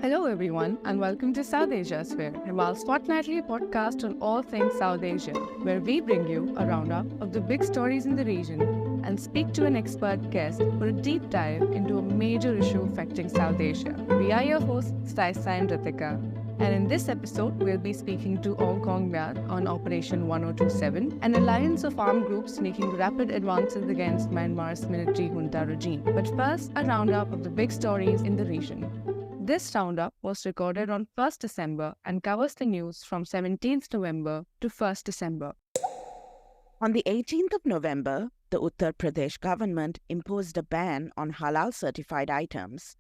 Hello everyone and welcome to Southasiasphere, Himal's fortnightly podcast on all things South Asian, where we bring you a roundup of the big stories in the region and speak to an expert guest for a deep dive into a major issue affecting South Asia. We are your hosts, Stacey and Ritika, and in this episode we'll be speaking to Hong Kong Myanmar on Operation 1027, an alliance of armed groups making rapid advances against Myanmar's military junta regime. But first, a roundup of the big stories in the region. This roundup was recorded on 1st December and covers the news from 17th November to 1st December. On the 18th of November, the Uttar Pradesh government imposed a ban on halal certified items,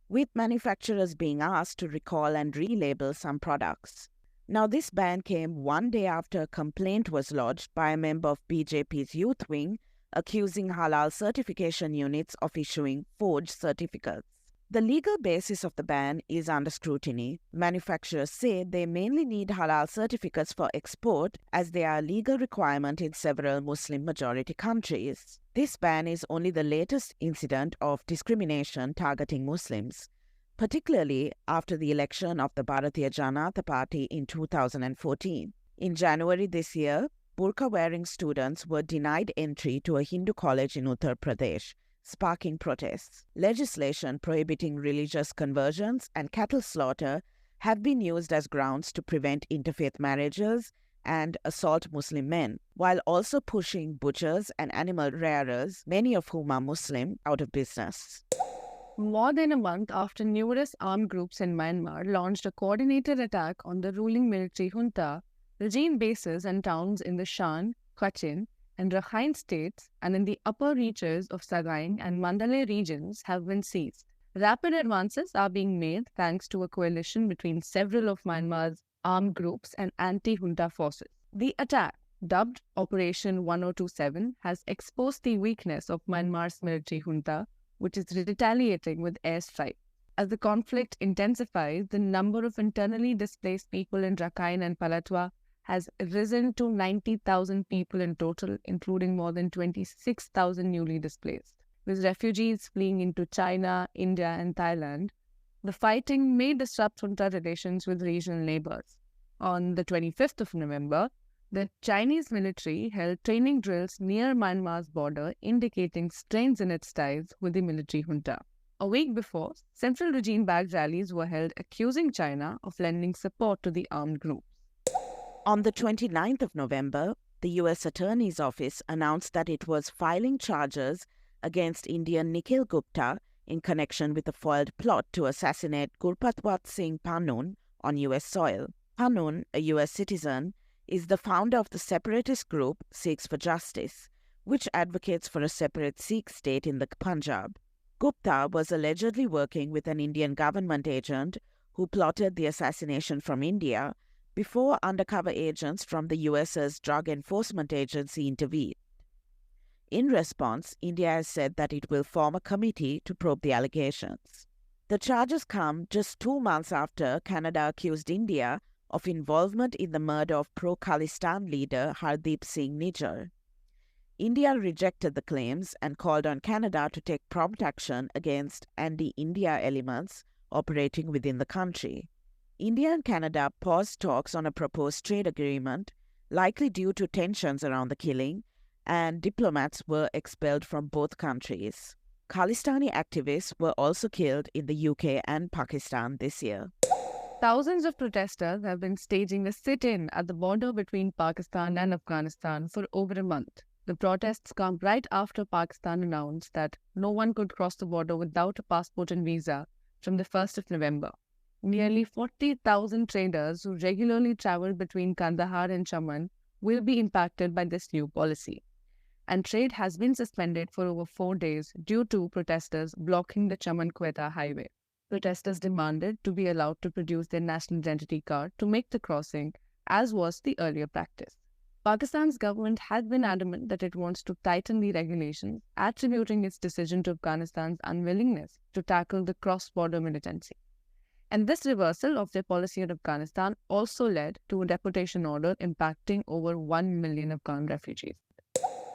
with manufacturers being asked to recall and relabel some products. Now, this ban came one day after a complaint was lodged by a member of BJP's youth wing accusing halal certification units of issuing forged certificates. The legal basis of the ban is under scrutiny. Manufacturers say they mainly need halal certificates for export as they are a legal requirement in several Muslim-majority countries. This ban is only the latest incident of discrimination targeting Muslims, particularly after the election of the Bharatiya Janata Party in 2014. In January this year, burqa-wearing students were denied entry to a Hindu college in Uttar Pradesh, sparking protests. Legislation prohibiting religious conversions and cattle slaughter have been used as grounds to prevent interfaith marriages and assault Muslim men, while also pushing butchers and animal rearers, many of whom are Muslim, out of business. More than a month after numerous armed groups in Myanmar launched a coordinated attack on the ruling military junta, regime bases and towns in the Shan, Kachin, and Rakhine states and in the upper reaches of Sagaing and Mandalay regions have been seized. Rapid advances are being made thanks to a coalition between several of Myanmar's armed groups and anti-junta forces. The attack, dubbed Operation 1027, has exposed the weakness of Myanmar's military junta, which is retaliating with airstrikes. As the conflict intensifies, the number of internally displaced people in Rakhine and Palatwa has risen to 90,000 people in total, including more than 26,000 newly displaced. With refugees fleeing into China, India, and Thailand, the fighting may disrupt junta relations with regional neighbors. On the 25th of November, the Chinese military held training drills near Myanmar's border, indicating strains in its ties with the military junta. A week before, central regime-backed rallies were held accusing China of lending support to the armed groups. On the 29th of November, the U.S. Attorney's Office announced that it was filing charges against Indian Nikhil Gupta in connection with a foiled plot to assassinate Gurpatwat Singh Panun on U.S. soil. Panun, a U.S. citizen, is the founder of the separatist group Sikhs for Justice, which advocates for a separate Sikh state in the Punjab. Gupta was allegedly working with an Indian government agent who plotted the assassination from India before undercover agents from the US's Drug Enforcement Agency intervened. In response, India has said that it will form a committee to probe the allegations. The charges come just 2 months after Canada accused India of involvement in the murder of pro-Khalistan leader Hardeep Singh Nijjar. India rejected the claims and called on Canada to take prompt action against anti-India elements operating within the country. India and Canada paused talks on a proposed trade agreement, likely due to tensions around the killing, and diplomats were expelled from both countries. Khalistani activists were also killed in the UK and Pakistan this year. Thousands of protesters have been staging a sit-in at the border between Pakistan and Afghanistan for over a month. The protests come right after Pakistan announced that no one could cross the border without a passport and visa from the 1st of November. Nearly 40,000 traders who regularly travel between Kandahar and Chaman will be impacted by this new policy. And trade has been suspended for over 4 days due to protesters blocking the Chaman-Quetta highway. Protesters demanded to be allowed to produce their national identity card to make the crossing, as was the earlier practice. Pakistan's government has been adamant that it wants to tighten the regulations, attributing its decision to Afghanistan's unwillingness to tackle the cross-border militancy. And this reversal of their policy in Afghanistan also led to a deportation order impacting over 1 million Afghan refugees.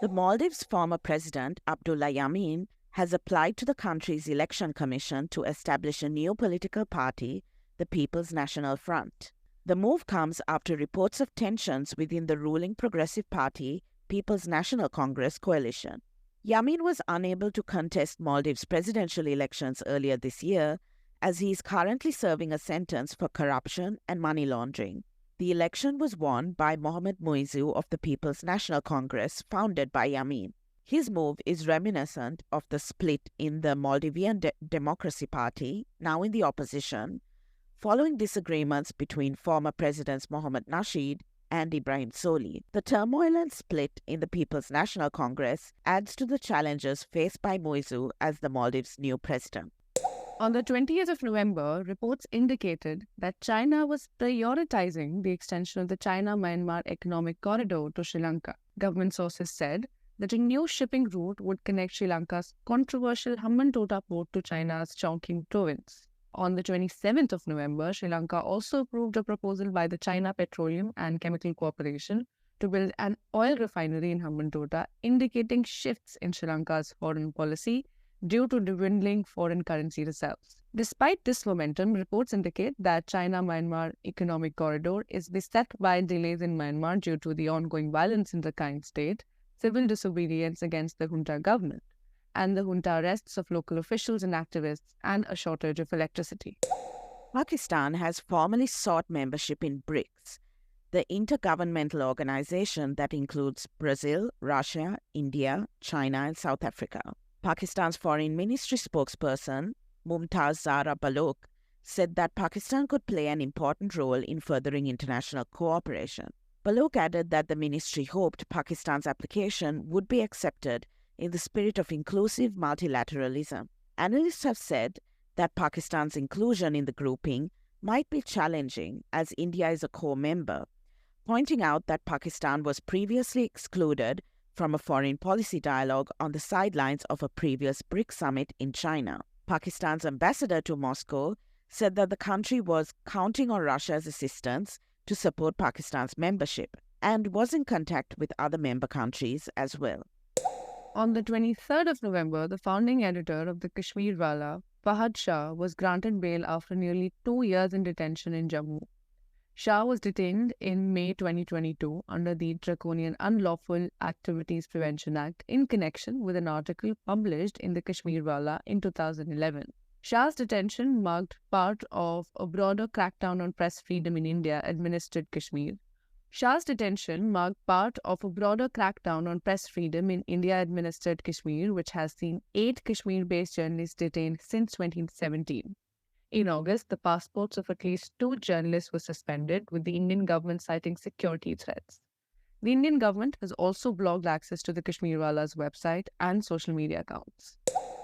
The Maldives' former president, Abdullah Yameen, has applied to the country's election commission to establish a new political party the People's National Front. The move comes after reports of tensions within the ruling Progressive Party, People's National Congress coalition. Yameen was unable to contest Maldives' presidential elections earlier this year, as he is currently serving a sentence for corruption and money laundering. The election was won by Mohamed Muizzu of the People's National Congress, founded by Yameen. His move is reminiscent of the split in the Maldivian Democracy Party, now in the opposition, following disagreements between former Presidents Mohamed Nasheed and Ibrahim Soli. The turmoil and split in the People's National Congress adds to the challenges faced by Muizzu as the Maldives' new president. On the 20th of November, reports indicated that China was prioritizing the extension of the China-Myanmar Economic Corridor to Sri Lanka. Government sources said that a new shipping route would connect Sri Lanka's controversial Hambantota port to China's Chongqing province. On the 27th of November, Sri Lanka also approved a proposal by the China Petroleum and Chemical Corporation to build an oil refinery in Hambantota, indicating shifts in Sri Lanka's foreign policy due to dwindling foreign currency reserves. Despite this momentum, reports indicate that China-Myanmar Economic Corridor is beset by delays in Myanmar due to the ongoing violence in the Rakhine state, civil disobedience against the junta government, and the junta arrests of local officials and activists, and a shortage of electricity. Pakistan has formally sought membership in BRICS, the intergovernmental organization that includes Brazil, Russia, India, China, and South Africa. Pakistan's Foreign Ministry spokesperson, Mumtaz Zahra Balok, said that Pakistan could play an important role in furthering international cooperation. Balok added that the ministry hoped Pakistan's application would be accepted in the spirit of inclusive multilateralism. Analysts have said that Pakistan's inclusion in the grouping might be challenging as India is a core member, pointing out that Pakistan was previously excluded from a foreign policy dialogue on the sidelines of a previous BRICS summit in China. Pakistan's ambassador to Moscow said that the country was counting on Russia's assistance to support Pakistan's membership and was in contact with other member countries as well. On the 23rd of November, the founding editor of the Kashmir Walla Fahad Shah was granted bail after nearly 2 years in detention in Jammu. Shah was detained in May 2022 under the Draconian Unlawful Activities Prevention Act in connection with an article published in the Kashmir Walla in 2011. Shah's detention marked part of a broader crackdown on press freedom in India-administered Kashmir. Shah's detention marked part of a broader crackdown on press freedom in India-administered Kashmir, which has seen 8 Kashmir-based journalists detained since 2017. In August, the passports of at least 2 journalists were suspended, with the Indian government citing security threats. The Indian government has also blocked access to the Kashmir Walla's website and social media accounts.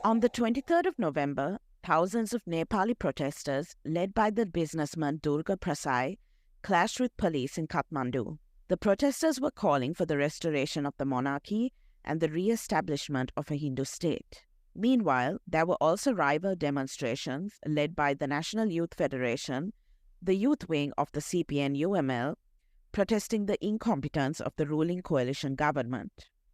On the 23rd of November, thousands of Nepali protesters, led by the businessman Durga Prasai, clashed with police in Kathmandu. The protesters were calling for the restoration of the monarchy and the re-establishment of a Hindu state. Meanwhile, there were also rival demonstrations led by the National Youth Federation, the youth wing of the CPN-UML, protesting the incompetence of the ruling coalition government.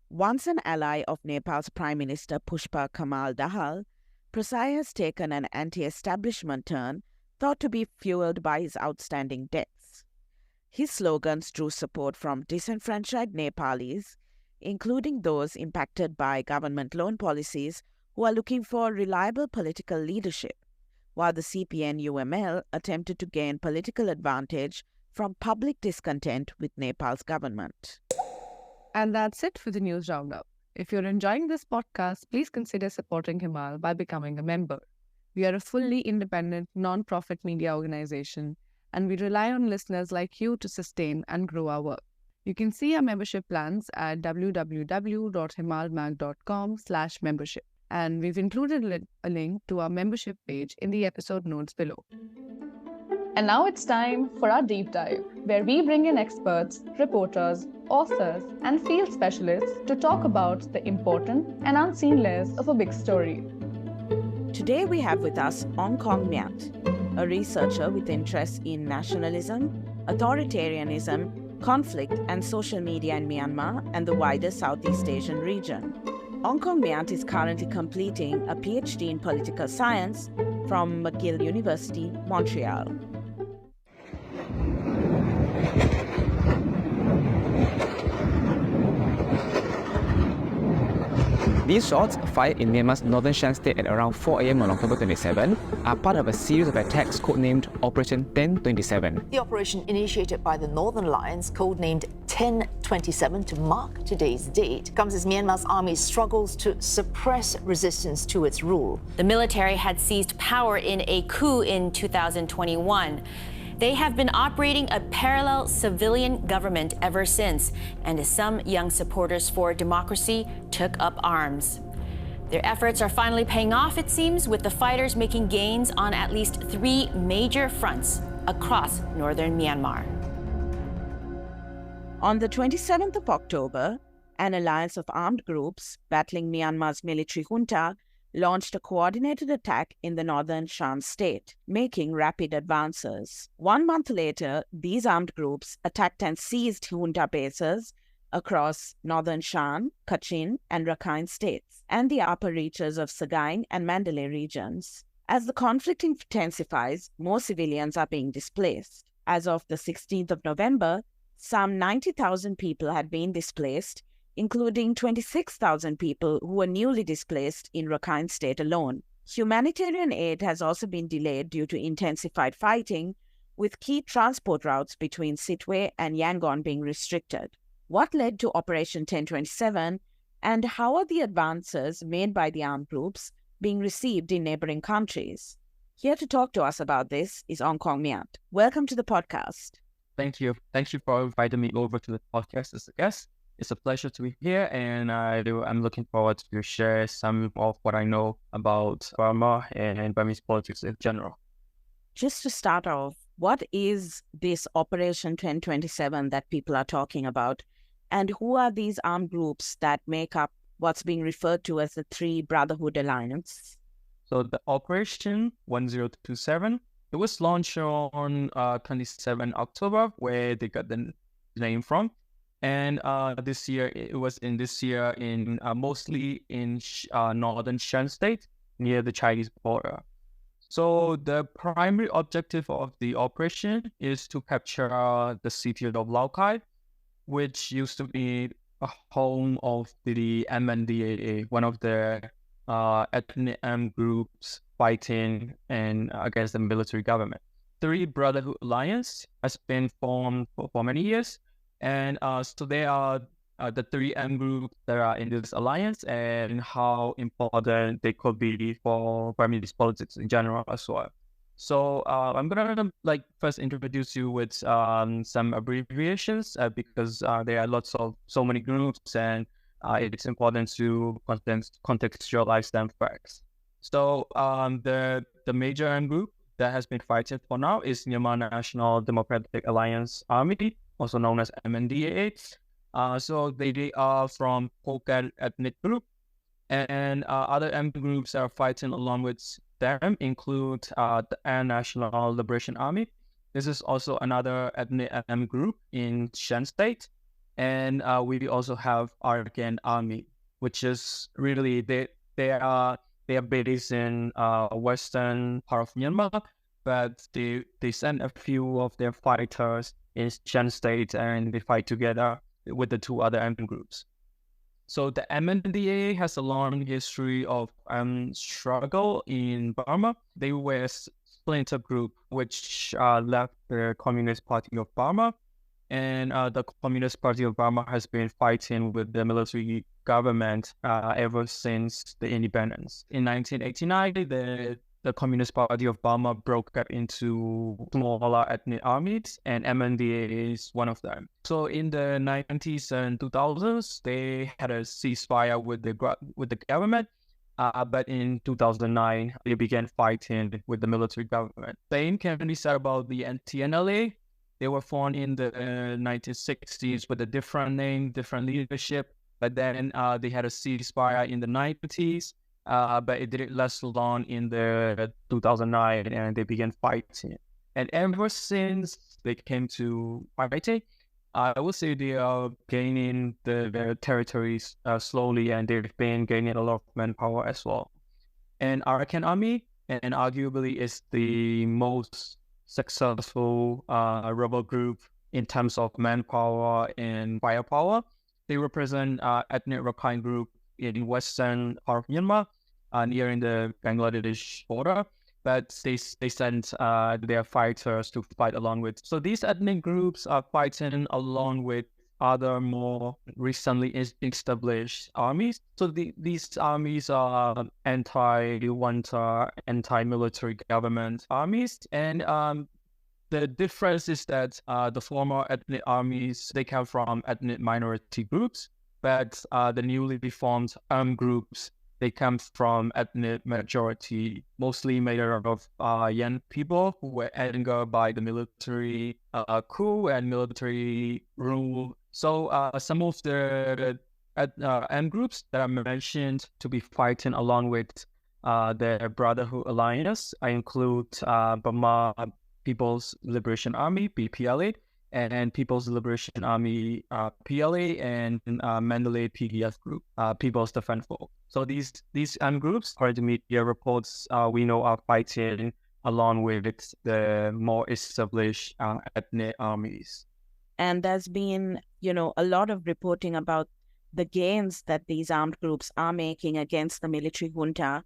Once an ally of Nepal's Prime Minister Pushpa Kamal Dahal, Prasai has taken an anti-establishment turn thought to be fueled by his outstanding debts. His slogans drew support from disenfranchised Nepalis, including those impacted by government loan policies who are looking for reliable political leadership, while the CPN-UML attempted to gain political advantage from public discontent with Nepal's government. And that's it for the News Roundup. If you're enjoying this podcast, please consider supporting Himal by becoming a member. We are a fully independent, non-profit media organization, and we rely on listeners like you to sustain and grow our work. You can see our membership plans at www.himalmag.com/membership. And we've included a link to our membership page in the episode notes below. And now it's time for our deep dive, where we bring in experts, reporters, authors, and field specialists to talk about the important and unseen layers of a big story. Today we have with us Ong Kong Myat, a researcher with interests in nationalism, authoritarianism, conflict, and social media in Myanmar and the wider Southeast Asian region. Ong Kong Myat is currently completing a PhD in political science from McGill University, Montreal. These shots, fired in Myanmar's northern Shan state at around 4 a.m. on October 27, are part of a series of attacks codenamed Operation 1027. The operation, initiated by the Northern Alliance, codenamed 1027 to mark today's date, comes as Myanmar's army struggles to suppress resistance to its rule. The military had seized power in a coup in 2021. They have been operating a parallel civilian government ever since, and some young supporters for democracy took up arms. Their efforts are finally paying off, it seems, with the fighters making gains on at least 3 major fronts across northern Myanmar. On the 27th of October, an alliance of armed groups battling Myanmar's military junta launched a coordinated attack in the northern Shan state, making rapid advances. 1 month later, these armed groups attacked and seized junta bases across northern Shan, Kachin, and Rakhine states, and the upper reaches of Sagaing and Mandalay regions. As the conflict intensifies, more civilians are being displaced. As of the 16th of November, some 90,000 people had been displaced, including 26,000 people who were newly displaced in Rakhine State alone. Humanitarian aid has also been delayed due to intensified fighting, with key transport routes between Sittwe and Yangon being restricted. What led to Operation 1027, and how are the advances made by the armed groups being received in neighboring countries? Here to talk to us about this is Ong Kong Myat. Welcome to the podcast. Thank you. Thank you for inviting me over to the podcast as a guest. It's a pleasure to be here, and I'm looking forward to share some of what I know about Burma and Burmese politics in general. Just to start off, what is this Operation 1027 that people are talking about, and who are these armed groups that make up what's being referred to as the Three Brotherhood Alliance? So the Operation 1027, it was launched on 27 October, where they got the name from. And this year, mostly in northern Shan state, near the Chinese border. So the primary objective of the operation is to capture the city of Laokai, which used to be a home of the MNDAA, one of the ethnic groups fighting against the military government. Three Brotherhood Alliance has been formed for many years. And so they are the 3M groups that are in this alliance, and how important they could be for Burmese politics in general as well. So I'm gonna first introduce you with some abbreviations because there are so many groups, and it's important to contextualize them first. So the major M group that has been fighting for now is Myanmar National Democratic Alliance Army, also known as MNDAA. So they are from Khokan ethnic group, and other M groups that are fighting along with them include the Air National Liberation Army. This is also another ethnic M group in Shan State, and we also have Arakan Army, which is really they are based in western part of Myanmar, but they send a few of their fighters in Shan State, and they fight together with the two other M groups. So the MNDAA has a long history of struggle in Burma. They were a splinter group which left the Communist Party of Burma, and the Communist Party of Burma has been fighting with the military government ever since the independence. In 1989, the Communist Party of Burma broke up into smaller ethnic armies, and MNDAA is one of them. So in the 90s and 2000s, they had a ceasefire with the government, but in 2009, they began fighting with the military government. Same can be said about the TNLA. They were formed in the 1960s with a different name, different leadership, but then they had a ceasefire in the 90s. But it didn't last long in the 2009, and they began fighting. And ever since they came to fighting, I would say they are gaining their territories slowly, and they've been gaining a lot of manpower as well. And Arakan Army, and arguably is the most successful rebel group in terms of manpower and firepower. They represent ethnic Rakhine group in western part of Myanmar, nearing the Bangladesh border. But they sent their fighters to fight along with. So these ethnic groups are fighting along with other more recently established armies. So these armies are anti-junta, anti-military government armies. And the difference is that the former ethnic armies, they come from ethnic minority groups, but the newly formed armed groups, they come from ethnic majority, mostly made up of young people who were angered by the military coup and military rule. So some of the armed groups that I mentioned to be fighting along with the Brotherhood Alliance, I include Burma People's Liberation Army, BPLA, and People's Liberation Army, PLA, and Mandalay PDF group, People's Defense Force. So these armed groups, according to media reports, we know are fighting along with the more established ethnic armies. And there's been, a lot of reporting about the gains that these armed groups are making against the military junta.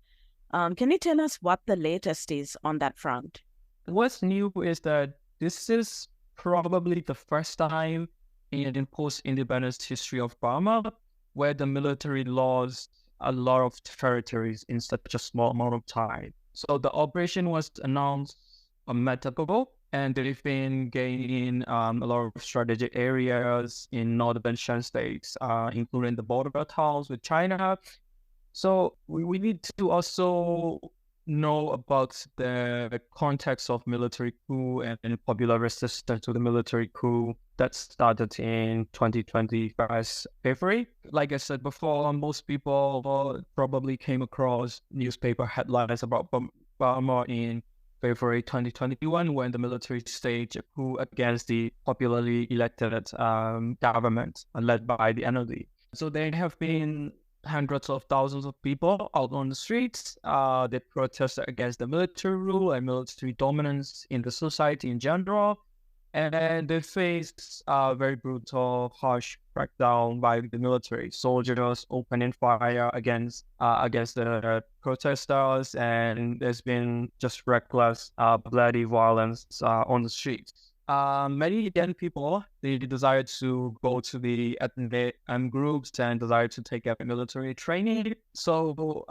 Can you tell us what the latest is on that front? What's new is that this is probably the first time in post-independence history of Burma where the military lost a lot of territories in such a small amount of time. So the operation was announced a month ago, and they've been gaining a lot of strategic areas in northern Shan states, including the border towns with China. So we need to also know about the context of military coup and popular resistance to the military coup that started in 2020 February. Like I said before, most people probably came across newspaper headlines about Burma in February 2021 when the military staged a coup against the popularly elected government led by the NLD. So there have been hundreds of thousands of people out on the streets. They protested against the military rule and military dominance in the society in general. And they faced very brutal, harsh crackdown by the military. Soldiers opening fire against the protesters, and there's been just reckless, bloody violence on the streets. Many young people, they decided to go to the ethnic groups and decided to take up military training. So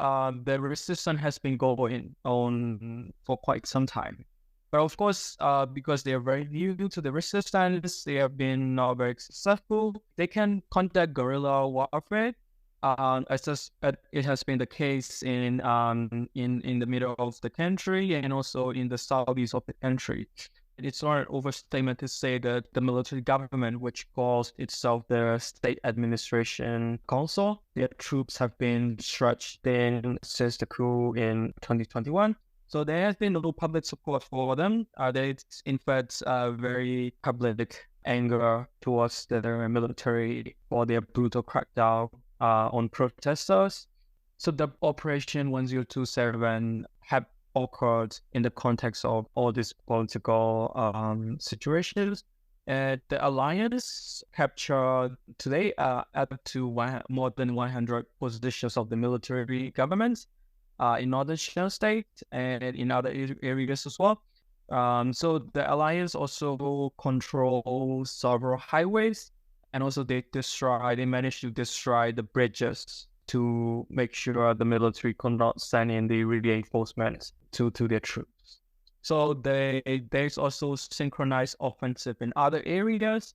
the resistance has been going on for quite some time. But of course, because they are very new to the resistance, they have been not very successful. They can conduct guerrilla warfare. As it has been the case in the middle of the country and also in the southeast of the country. It's not an overstatement to say that the military government, which calls itself the State Administration Council, their troops have been stretched thin since the coup in 2021. So there has been little public support for them. There's in fact very public anger towards the military for their brutal crackdown on protesters. So the Operation 1027 have occurred in the context of all these political situations. The alliance captured today up to more than 100 positions of the military government in northern Shan State and in other areas as well. So the alliance also controls several highways, and also they managed to destroy the bridges to make sure the military could not send in the reinforcements to their troops. So there's also synchronized offensive in other areas.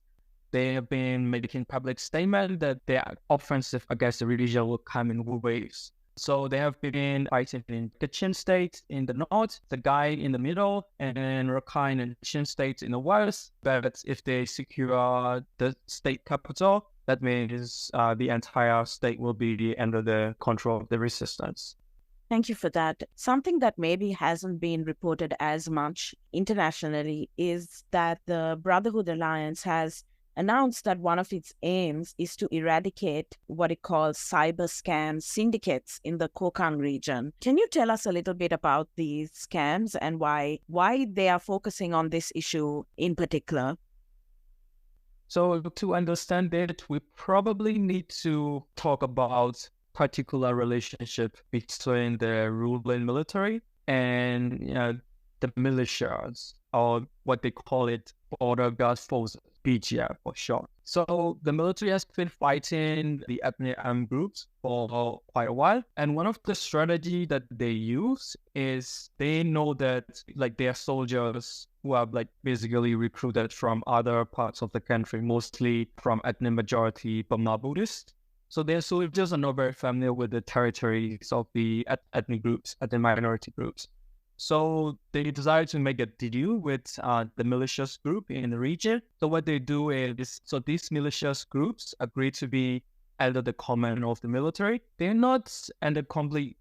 They have been making public statement that their offensive against the region will come in waves. So they have been fighting in Kachin State in the north, the Gai in the middle, and then Rakhine and Chin States in the west. But if they secure the state capital, that means the entire state will be under the control of the resistance. Thank you for that. Something that maybe hasn't been reported as much internationally is that the Brotherhood Alliance has announced that one of its aims is to eradicate what it calls cyber scam syndicates in the Kokang region. Can you tell us a little bit about these scams and why they are focusing on this issue in particular? So to understand it, we probably need to talk about particular relationship between the ruling military and the militias, or what they call it, Border Guard Forces, BGF for short. So the military has been fighting the ethnic armed groups for quite a while. And one of the strategy that they use is they know that like their soldiers who are like basically recruited from other parts of the country, mostly from ethnic majority Burma Buddhists. So their soldiers are not very familiar with the territories of the ethnic groups, ethnic minority groups. So they decided to make a deal with the militias group in the region. So what they do is, so these militias groups agree to be under the command of the military. They're not under complete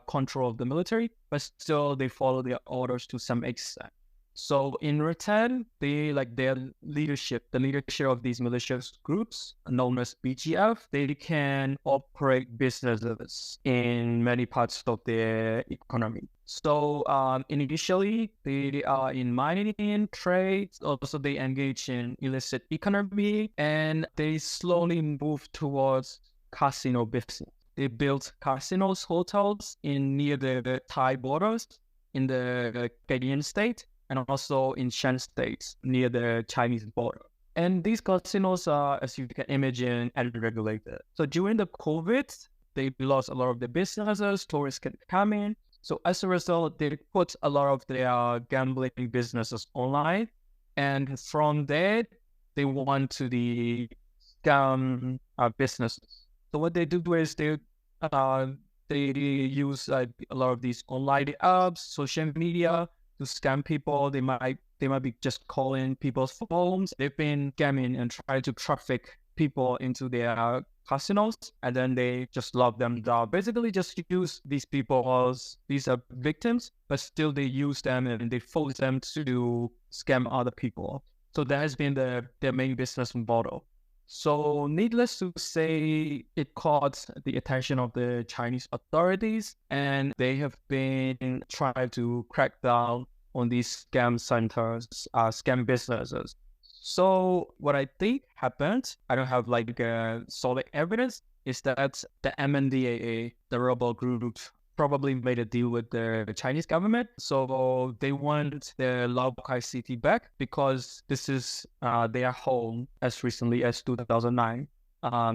control of the military, but still they follow their orders to some extent. So in return, they like their leadership, the leadership of these militias groups, known as BGF, they can operate businesses in many parts of their economy. So initially, they are in mining, trade, also they engage in illicit economy, and they slowly move towards casino business. They built casinos, hotels near the Thai borders in the Kenyan state, and also in Shan State near the Chinese border. And these casinos are, as you can imagine, unregulated. So during the COVID, they lost a lot of the businesses, tourists can come in. So as a result, they put a lot of their gambling businesses online. And from there, they went to the scam businesses. So what they do is they use a lot of these online apps, social media, to scam people. They might be just calling people's phones. They've been scamming and trying to traffic people into their casinos, and then they just lock them down. Basically, just use these people as these are victims, but still they use them and they force them to scam other people. So that has been their main business model. So needless to say, it caught the attention of the Chinese authorities, and they have been trying to crack down on these scam centers, scam businesses. So what I think happened, I don't have like solid evidence, is that the MNDAA, the rebel group, probably made a deal with the Chinese government. So they want the Laokai city back because this is their home as recently as 2009.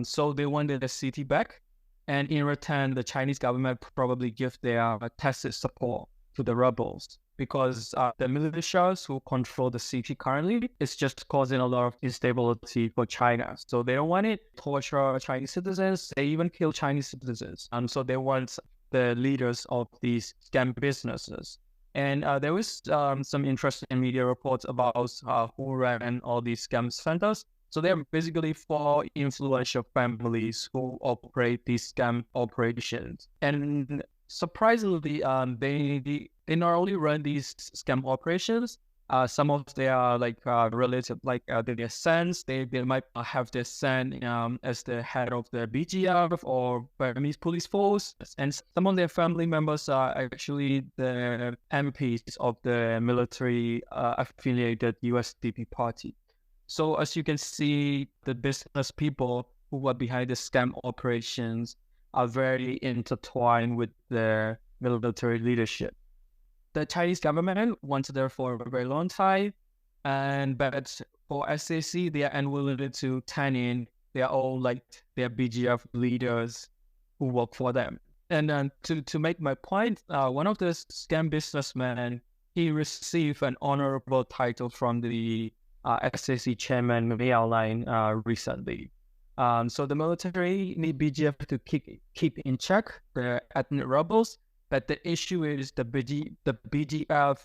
So they wanted the city back. And in return, the Chinese government probably give their tacit support to the rebels, because the militias who control the city currently is just causing a lot of instability for China. So they don't want it to torture Chinese citizens. They even kill Chinese citizens. So they want the leaders of these scam businesses. And there was some interesting media reports about who ran all these scam centers. So they're basically 4 influential families who operate these scam operations. And surprisingly, they not only run these scam operations, some of their relative, their sons, they might have their son as the head of the BGF or Burmese police force, and some of their family members are actually the MPs of the military affiliated USDP party. So as you can see, the business people who are behind the scam operations are very intertwined with the military leadership. The Chinese government wanted there for a very long time, but for SAC, they are unwilling to turn in their own, their BGF leaders who work for them. And to make my point, one of the scam businessmen, he received an honorable title from the SAC chairman Miao Line recently. So the military need BGF to keep in check the ethnic rebels. But the issue is the BGF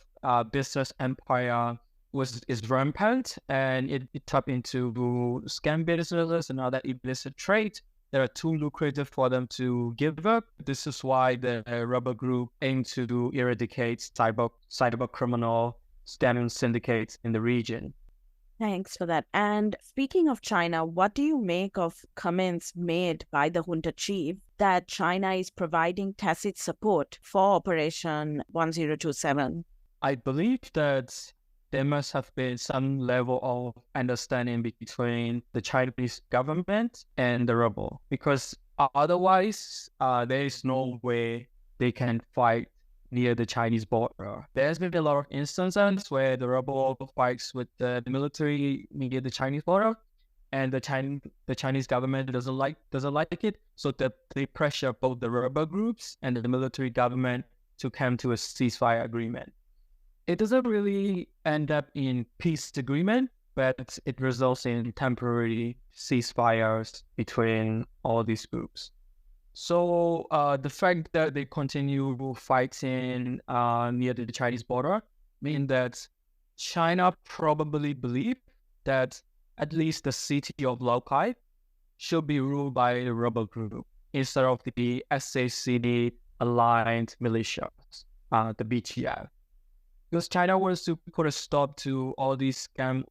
business empire is rampant, and it tapped into scam businesses and other illicit trade that are too lucrative for them to give up. This is why the rebel group aim to eradicate cyber criminal scamming syndicates in the region. Thanks for that. And speaking of China, what do you make of comments made by the junta chief that China is providing tacit support for Operation 1027? I believe that there must have been some level of understanding between the Chinese government and the rebel, because otherwise, there is no way they can fight near the Chinese border. There's been a lot of instances where the rebel fights with the military near the Chinese border, and the Chinese government doesn't like it, so that they pressure both the rebel groups and the military government to come to a ceasefire agreement. It doesn't really end up in peace agreement, but it results in temporary ceasefires between all these groups. So the fact that they continue fighting near the Chinese border means that China probably believed that at least the city of Laokai should be ruled by a rebel group instead of the SAC-aligned militias, the BTF. Because China wants to put a stop to all these scam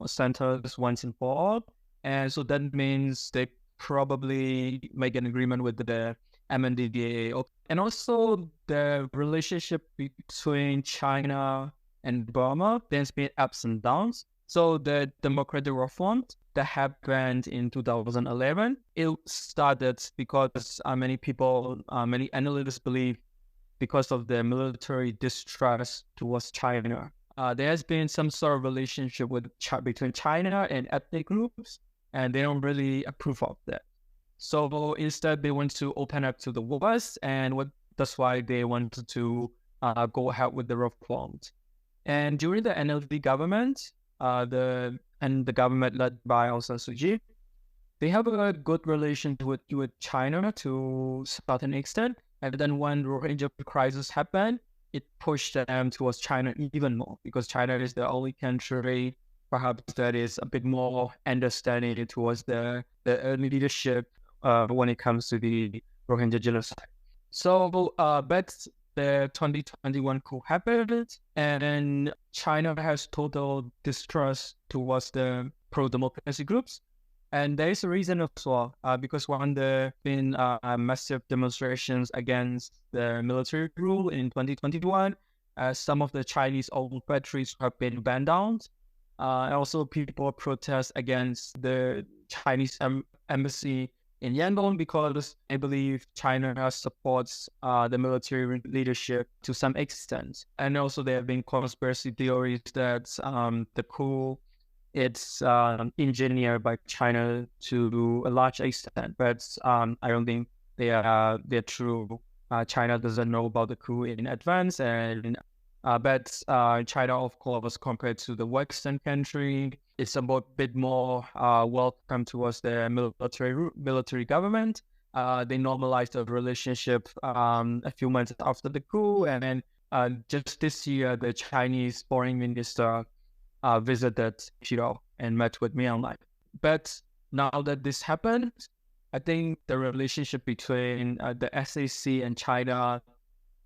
centers once and for all. And so that means they probably make an agreement with the MNDDA. And also the relationship between China and Burma, there's been ups and downs. So the democratic reforms that happened in 2011, it started because many analysts believe because of the military distrust towards China. There has been some sort of relationship between China and ethnic groups, and they don't really approve of that. So instead, they want to open up to the West, and that's why they wanted to go ahead with the reforms. And during the NLD government, the government led by Aung San Suu Kyi, they have a good relationship with China to a certain extent. And then when Rohingya crisis happened, it pushed them towards China even more, because China is the only country perhaps that is a bit more understanding towards the leadership when it comes to the Rohingya genocide. So, but the 2021 coup happened, and then China has total distrust towards the pro-democracy groups. And there is a reason as well, because when there have been massive demonstrations against the military rule in 2021, some of the Chinese-owned factories have been banned down. And also people protest against the Chinese embassy in Yangon because they believe China supports the military leadership to some extent. And also there have been conspiracy theories that the coup it's engineered by China to a large extent, but I don't think they're true. China doesn't know about the coup in advance, and but China, of course, compared to the Western country, is a bit more welcome towards the military government. They normalized the relationship a few months after the coup, and then just this year, the Chinese foreign minister visited Shiro and met with Myanmar. But now that this happened, I think the relationship between the SAC and China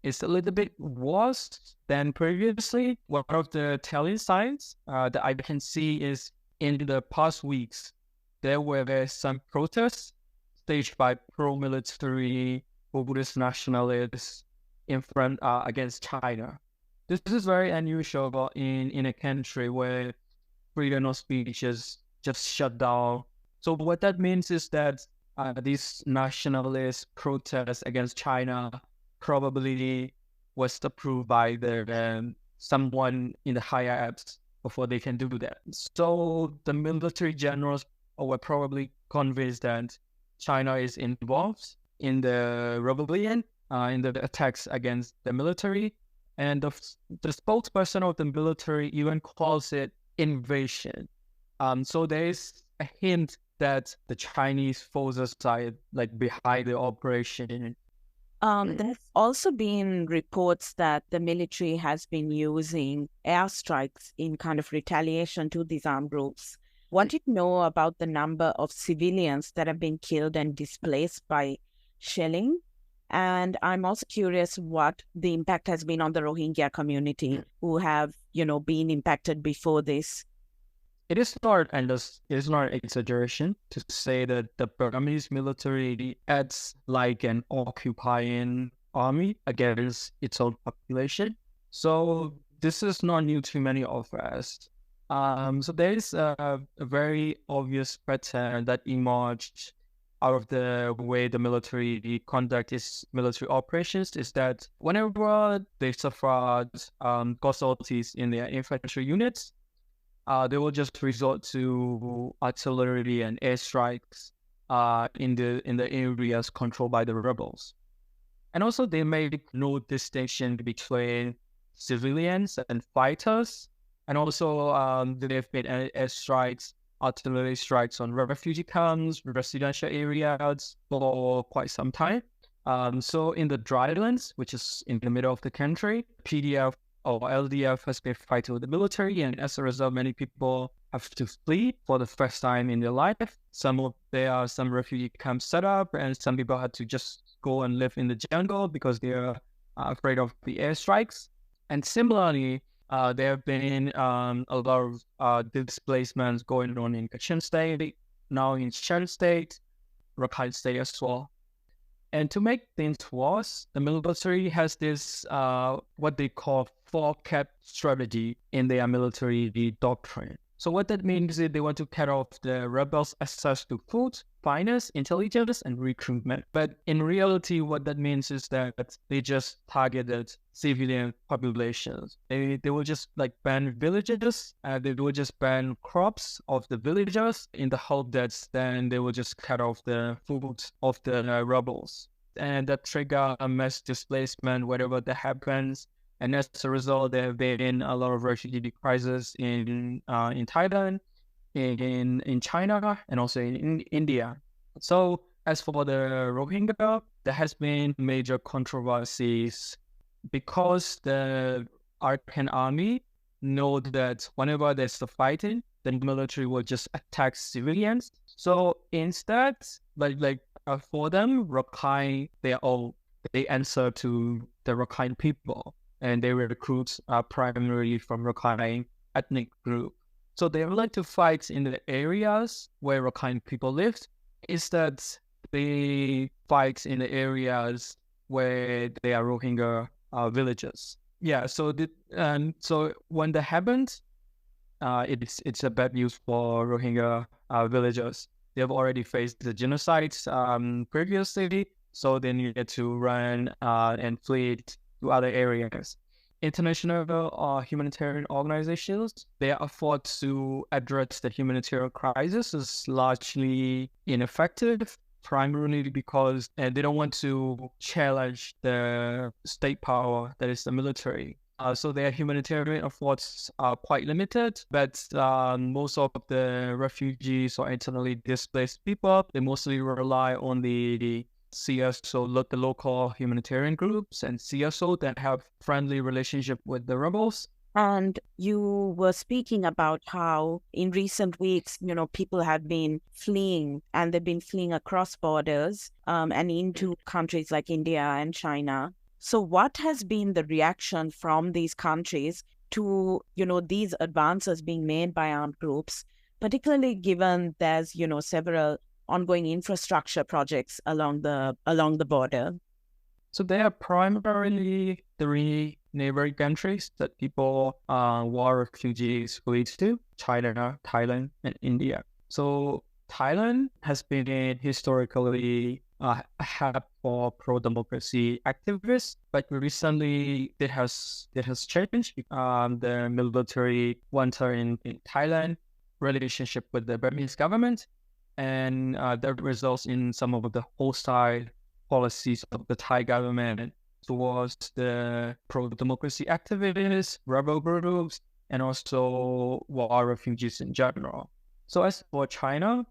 is a little bit worse than previously. One of the telling signs that I can see is in the past weeks, there were some protests staged by pro-military Buddhist nationalists in front against China. This is very unusual in a country where freedom of speech is just shut down. So what that means is that these nationalist protests against China probably was approved by someone in the higher ups before they can do that. So the military generals were probably convinced that China is involved in the rebellion, in the attacks against the military. And the spokesperson of the military even calls it invasion. So there is a hint that the Chinese forces are like behind the operation. There's also been reports that the military has been using airstrikes in kind of retaliation to these armed groups. What do you know about the number of civilians that have been killed and displaced by shelling? And I'm also curious what the impact has been on the Rohingya community who have, been impacted before this. It is not, and it is not an exaggeration to say that the Burmese military acts like an occupying army against its own population. So this is not new to many of us. So there is a very obvious pattern that emerged out of the way the military conduct its military operations, is that whenever they suffered casualties in their infantry units, they will just resort to artillery and airstrikes in the areas controlled by the rebels. And also, they make no distinction between civilians and fighters. And also, they've made airstrikes, artillery strikes on refugee camps, residential areas for quite some time. So in the drylands, which is in the middle of the country, PDF or LDF has been fighting with the military, and as a result, many people have to flee for the first time in their life. There are some refugee camps set up, and some people had to just go and live in the jungle because they are afraid of the airstrikes. And similarly, there have been a lot of displacements going on in Kachin State, now in Shan State, Rakhine State as well. And to make things worse, the military has this what they call four-cap strategy in their military doctrine. So what that means is they want to cut off the rebels' access to food, finance, intelligence, and recruitment. But in reality, what that means is that they just targeted civilian populations. They will just ban villages, they will just ban crops of the villagers in the hope that then they will just cut off the food of the rebels. And that trigger a mass displacement wherever that happens. And as a result, there have been a lot of refugee crises in Thailand, in China, and also in India. So as for the Rohingya, there has been major controversies because the Arkan army know that whenever there's the fighting, the military will just attack civilians. So instead, for them, Rakhine, they answer to the Rakhine people, and they recruit primarily from Rakhine ethnic group. So they would like to fight in the areas where Rakhine people live. Instead, they fight in the areas where they are Rohingya villages. Yeah. So when that happens, it's a bad news for Rohingya villagers. They have already faced the genocides previously, so they needed to run and flee to other areas. International humanitarian organizations, their effort to address the humanitarian crisis is largely ineffective, primarily because they don't want to challenge the state power that is the military. So their humanitarian efforts are quite limited, but most of the refugees or internally displaced people, they mostly rely on the CSO, the local humanitarian groups and CSO that have friendly relationship with the rebels. And you were speaking about how in recent weeks, people have been fleeing, and they've been fleeing across borders and into countries like India and China. So what has been the reaction from these countries to, these advances being made by armed groups, particularly given there's, several ongoing infrastructure projects along the border? So there are primarily three neighboring countries that people war refugees flee to: China, Thailand, and India. So Thailand has been historically a hub for pro-democracy activists, but recently it has changed. The military junta in Thailand relationship with the Burmese government, and that results in some of the hostile policies of the Thai government towards the pro-democracy activists, rebel groups, and also war refugees in general. So as for China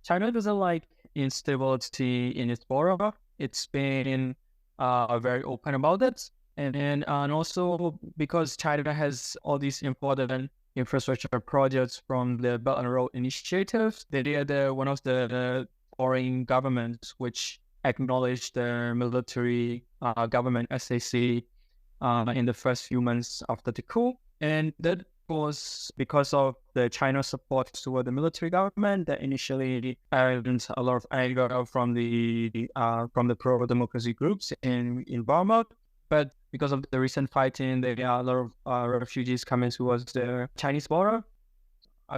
doesn't like instability in its border. It's been very open about it. And also because China has all these important infrastructure projects from the Belt and Road Initiative, they are one of the foreign governments which acknowledged the military government SAC in the first few months after the coup. And that course, because of the China support toward the military government, that initially earned a lot of anger from the pro-democracy groups in Burma. But because of the recent fighting, there are a lot of refugees coming towards the Chinese border.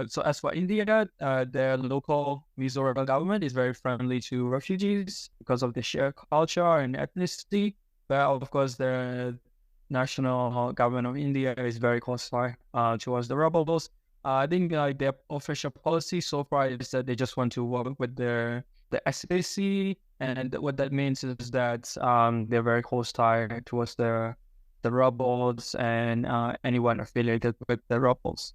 So as for India, their local Mizoram government is very friendly to refugees because of the shared culture and ethnicity. But of course, the national government of India is very hostile towards the rebels. I think their official policy so far is that they just want to work with the SAC, and what that means is that they're very hostile towards the rebels and anyone affiliated with the rebels.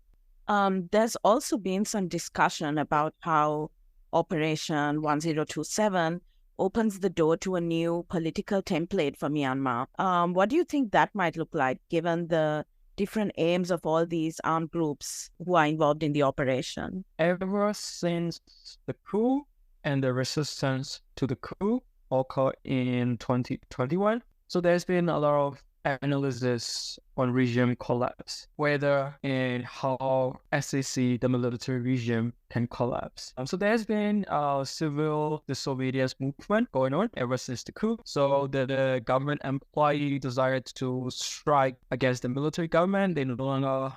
There's also been some discussion about how Operation 1027 opens the door to a new political template for Myanmar. What do you think that might look like, given the different aims of all these armed groups who are involved in the operation? Ever since the coup and the resistance to the coup occurred in 2021, so there's been a lot of analysis on regime collapse, whether and how SAC, the military regime, can collapse. So there's been a civil disobedience movement going on ever since the coup. So the government employee desired to strike against the military government. They no longer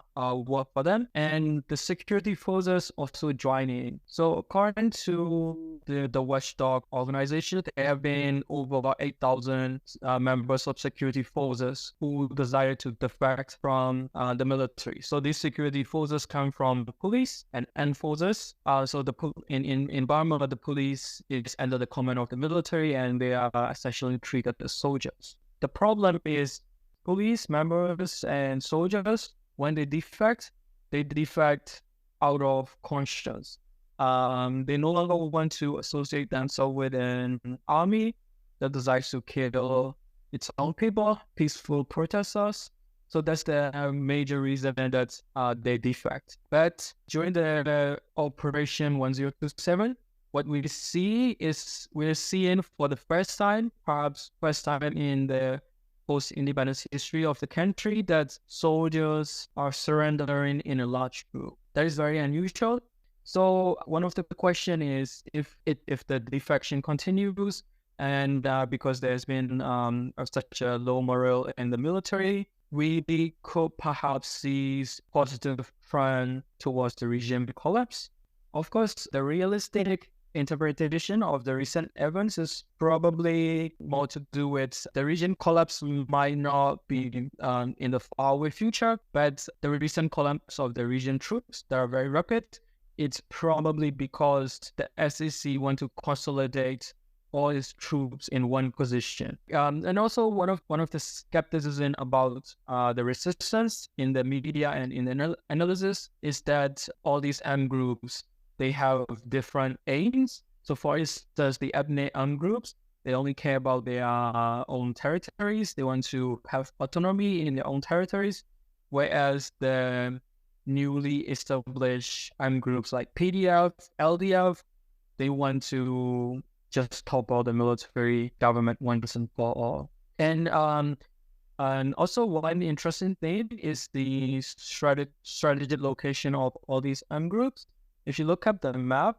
work for them. And the security forces also join in. So according to the watchdog organization, there have been over 8,000 members of security forces who desire to defect from the military. So these security forces come from the police and armed forces. So in Burma, the police is under the command of the military, and they are essentially treated as soldiers. The problem is police members and soldiers, when they defect out of conscience. They no longer want to associate themselves with an army that desires to kill its own people, peaceful protesters. So that's the major reason that they defect. But during the Operation 1027, what we see is we're seeing for the first time, perhaps first time in the post-independence history of the country, that soldiers are surrendering in a large group. That is very unusual. So one of the question is if the defection continues, and because there's been such a low morale in the military, we could perhaps see positive trend towards the regime collapse. Of course, the realistic interpretation of the recent events is probably more to do with the regime collapse might not be in the faraway future, but the recent collapse of the regime troops that are very rapid, it's probably because the SAC want to consolidate all its troops in one position. And also one of the skepticism about the resistance in the media and in the analysis is that all these armed groups, they have different aims. So for instance, the ethnic armed groups, they only care about their own territories. They want to have autonomy in their own territories, whereas the newly established armed groups like PDF, LDF, they want to just topple the military government once and for all. And also one interesting thing is the strategic location of all these armed groups. If you look up the map,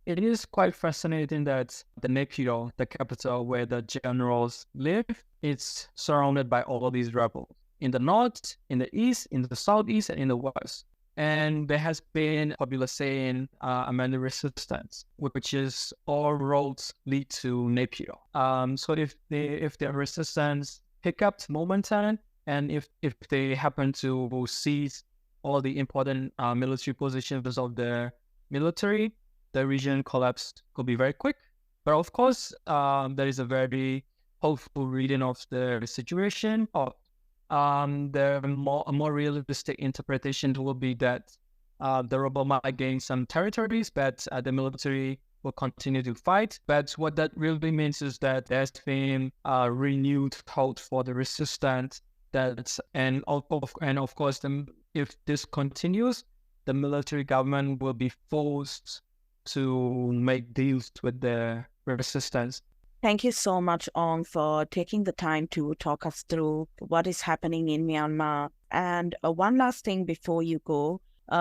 it is quite fascinating that the Naypyidaw, the capital where the generals live, it's surrounded by all these rebels. In the north, in the east, in the southeast, and in the west. And there has been popular saying among the resistance, which is all roads lead to Naypyidaw. So if the resistance pick up momentum, and if they happen to seize all the important military positions of the military, the region collapse could be very quick. But of course, there is a very hopeful reading of the situation. The more realistic interpretation will be that the rebel might gain some territories, but the military will continue to fight. But what that really means is that there's been a renewed hope for the resistance. And of course, if this continues, the military government will be forced to make deals with the resistance. Thank you so much, Ong, for taking the time to talk us through what is happening in Myanmar And one last thing before you go,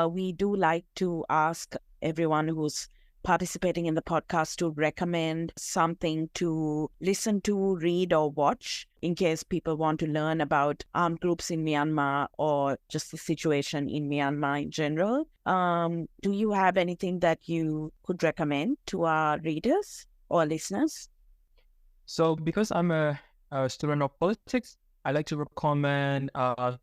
we do like to ask everyone who's participating in the podcast to recommend something to listen to, read, or watch in case people want to learn about armed groups in Myanmar or just the situation in Myanmar in general. Do you have anything that you could recommend to our readers or listeners? So because I'm a student of politics, I like to recommend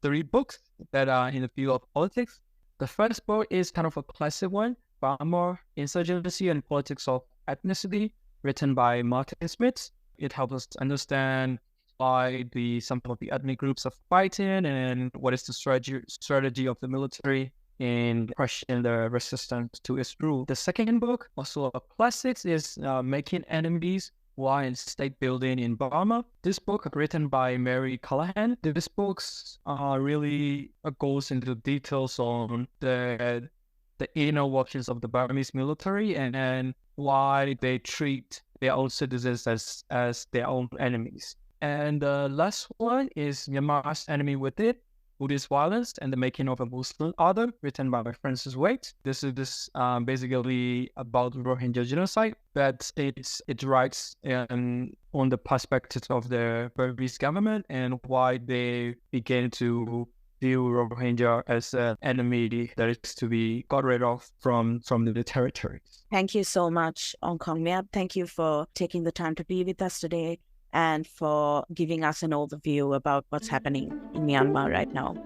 3 books that are in the field of politics. The first book is kind of a classic one, Burma, Insurgency and Politics of Ethnicity, written by Martin Smith. It helps us understand why some of the ethnic groups are fighting and what is the strategy of the military in crushing the resistance to its rule. The second book, also a classic, is Making Enemies, War and State Building in Burma. This book, written by Mary Callahan, this book really goes into details on the inner workings of the Burmese military and why they treat their own citizens as their own enemies. And the last one is Myanmar's Enemy Within, Buddhist Violence and the Making of a Muslim Other, written by Francis Waite. This is basically about Rohingya genocide, but it writes on the perspective of the Burmese government and why they began to view Rohingya as an enemy that is to be got rid of from the territories. Thank you so much, Ong Kong Myat. Thank you for taking the time to be with us today and for giving us an overview about what's happening in Myanmar right now.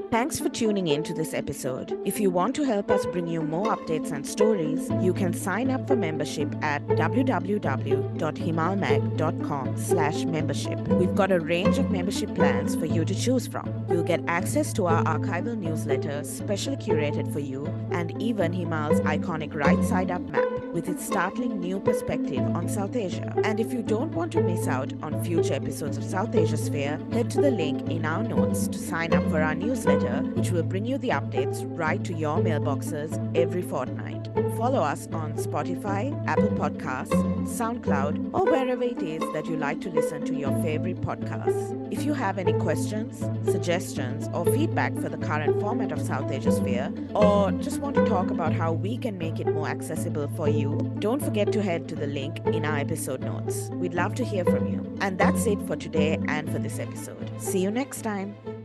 Thanks for tuning in to this episode. If you want to help us bring you more updates and stories, you can sign up for membership at www.himalmag.com/membership. We've got a range of membership plans for you to choose from. You'll get access to our archival newsletter, specially curated for you, and even Himal's iconic right side up map with its startling new perspective on South Asia. And if you don't want to miss out on future episodes of Southasiasphere, head to the link in our notes to sign up for our newsletter, which will bring you the updates right to your mailboxes every fortnight. Follow us on Spotify, Apple Podcasts, SoundCloud, or wherever it is that you like to listen to your favorite podcasts. If you have any questions, suggestions, or feedback for the current format of Southasiasphere, or just want to talk about how we can make it more accessible for you, don't forget to head to the link in our episode notes. We'd love to hear from you. And that's it for today and for this episode. See you next time.